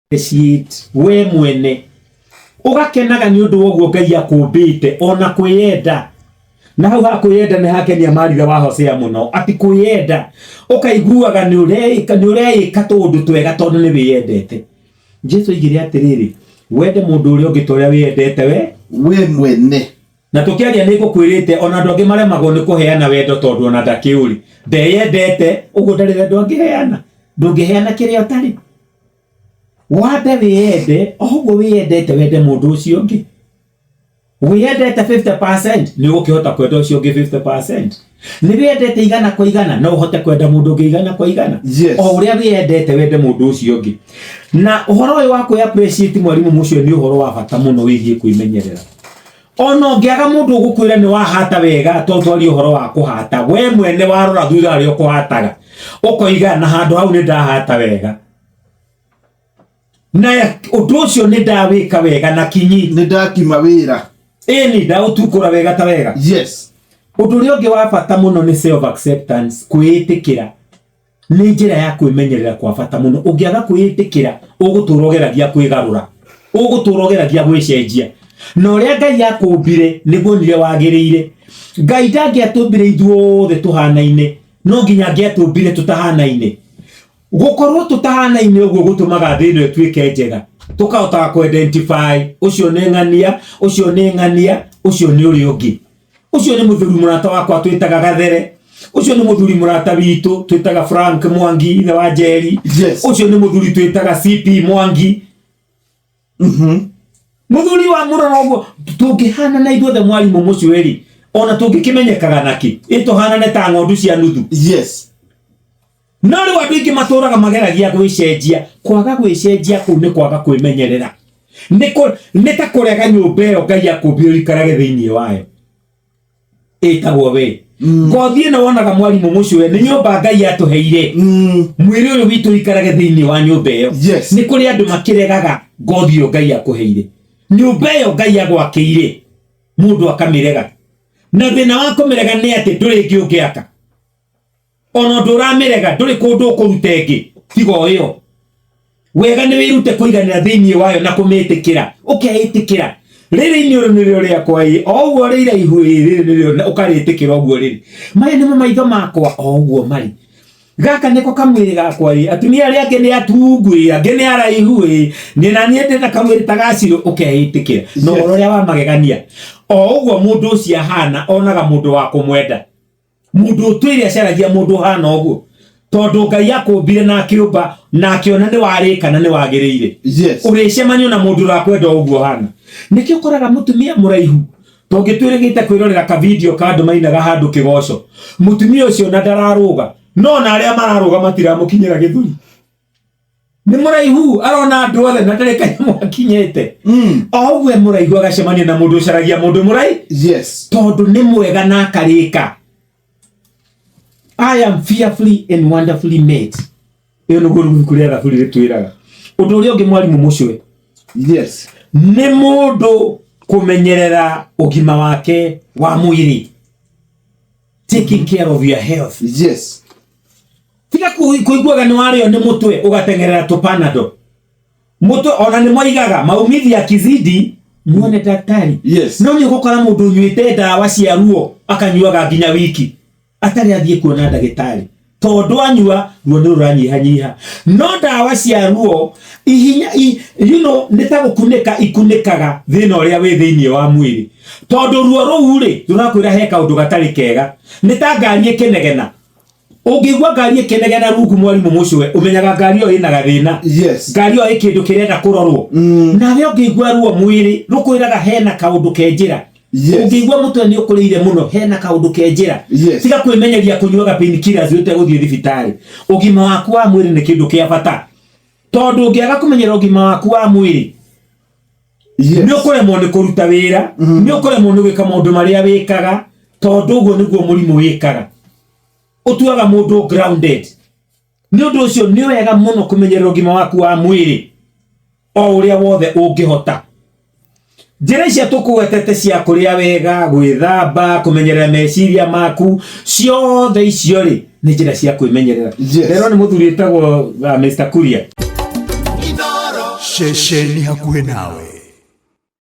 appreciate we mwene ugakenaga ni undu woguo Ngai akumbite ona kwiyenda na hau hakwiyenda ni hakenia marira wa Hosea muno ati kwiyenda ukaiguaga ni ureika tundu twega tondu ni wiyendete. Jesu igire atiriri wende mundu uria ungi toria wiyendete we mwene na tukiaria ni gukwirite ona andu angi maremagwo ni kuheana wendo tondu ona ndakiuri ndeyendete uguo ndari wendo angiheana ndungiheana kiria utari wambe wiyende oguo wiyendete wende mundu ucio ungi wiyendete 50% ni ukihota kwenda ucio ungi 50% ni wiyendete igana kwa igana no uhote kwenda mundu ungi igana kwa igana o uria wiyendete wende mundu ucio ungi. Na uhoro uyu wa ku appreciate mwalimu mucio ni uhoro wa bata muno wigie kwimenyerera. Ona ungiaga mundu ugukwira ni wahata wega totwari uhoro wa kuhata we mwene warora thutha ari ukuhataga ukoiga na handu hau ni ndahata wega na undu ucio ni ndawika wega na kinyi ni ndakima wira ni ndautukura wega ta wega. Yes. Undu uria ungi wa bata muno ni self acceptance, kwiitikira ni njira ya kwimenyerera kwa bata muno. Ungiaga kwiitikira uguturogeragia kwigarura uguturogeragia gwicenjia na uria Ngai akumbire niguo nire wagiriire. Ngai ndangiatumbire ithuothe tuhanaine no nginya angiatumbire tutahanaine. Gukorwo tutahanaine uguo gutumaga thino etuike njega tukahota ku identify ucio ni ng'ania ucio ni ng'ania ucio ni uri ungi ucio ni muthuri murata wakwa twitaga Gathere ucio ni muthuri murata witu twitaga Frank Mwangi na wa Jerry. Yes. Ucio ni muthuri twitaga CP Mwangi muthuri wa murano uguo tungihana na ithuothe mwalimu mucio eri ona tungikimenyekaga naki ituhanane ta ng'ondu cia nuthu. Yes. No ri wandu ingi maturaga mageragia gwicenjia kwaga gwicenjia ku ni kwaga kwimenyerera ni ta kurega nyumba iyo Ngai akumbire ikarage thiini wayo itagwo we ngothi ino wonaga mwalimu mucio ni nyumba Ngai atuheire mwiri uyu witu ikarage thiini wa nyumba iyo. Yes. Ni kuri andu makiregaga ngothi iyo Ngai akuheire nyumba iyo Ngai agwakire mundu akamirega na thina wa kumirega ni ati nduri ngi ungiaka ona nduramirega nduri kundu ukuruta ingi tigo iyo wega ni wirute kuiganira thiini wayo na kumitikira ukeitikira riri ni rio riakwa oguo rira ihu riri nio ukaritikira oguo riri maya nimo maitho makwa oguo mari gaka niko kamwiri gakwa atumia ria angi ni atungwira angi ni araihu ni na nie ndina kamwiri tagaciro ukeitikira no oro ria wa magegania oguo mundu ucio hana onaga mundu wa kumwenda mundu utwire acaragia mundu hana oguo tondu Ngai akumbire na kiumba na akiona ni warikana ni wagiriire. Yes. Uricemania na mundu rakwenda oguo hana nikio koraga mutumia muraihu tongitwirigite kwirorera ka video ka andu mainaga handu kigoco mutumia ucio na ndararuga no na aria mararuga matiramukinyira githuri ni muraihu arona andu othe na ndareka mwakinyete oguo muraihu agacemania na mundu ucaragia mundu murai. Yes. Tondu ni mwega na karika I am fearfully and wonderfully made. Iyo nugo rukuria gafuri ritwiraga undu uria ungi mwalimu mucio. Yes. Ni mundu kumenyerera ugima wake wa mwiri, taking care of your health. Yes. Tiga kuiguaga ni wario ni mutwe ugatengerera tupanado mutwe ona ni moigaga maumithia kizidi muone daktari. Yes. No ni gukora mundu nyuite ndawa cia ruo akanyuaga nginya wiki atari athie kuona ndagitari tondu anyua ruo ni ruranyihanyiha no ndawa cia ruo ihinya nita gukunika ikunikaga thina uria wi thiini wa mwiri tondu ruo ruu ri turakwira he kaundu gatari kega nita ngari ikinegena ungigwa ngari ikinegena rungu mwalimu mucio umenyaga ngari iyo ina gathina. Yes. Ngari iyo ikindu kirenda kurorwo nawe ungigwa ruo mwiri rukwiraga hena kaundu kenjira. Yes. Ungigwa mutwe ni ukurire muno hena kaundu kenjira. Yes. Tiga kwimenyeria kunyuaga painkillers ute guthie thibitari. Ugima waku wa mwiri ni kindu kia bata tondu ungiaga kumenyera ugima waku wa mwiri. Yes. Ni ukuremwo ni kuruta wira ni ukuremwo ni gwika maundu maria wikaga tondu uguo niguo murimu wikaga utuaga mundu grounded. Ni undu ucio ni wega muno kumenyera ugima waku wa mwiri o uria wothe ungihota. Njira icio tukugwetete cia kuria wega gwithamba kumenyerera meciria maku ciothe icio ri ni njira cia kwimenyerera. Yes. Rero ni muthuri etagwo Mr. Kuria ceceni hakuhĩ nawe.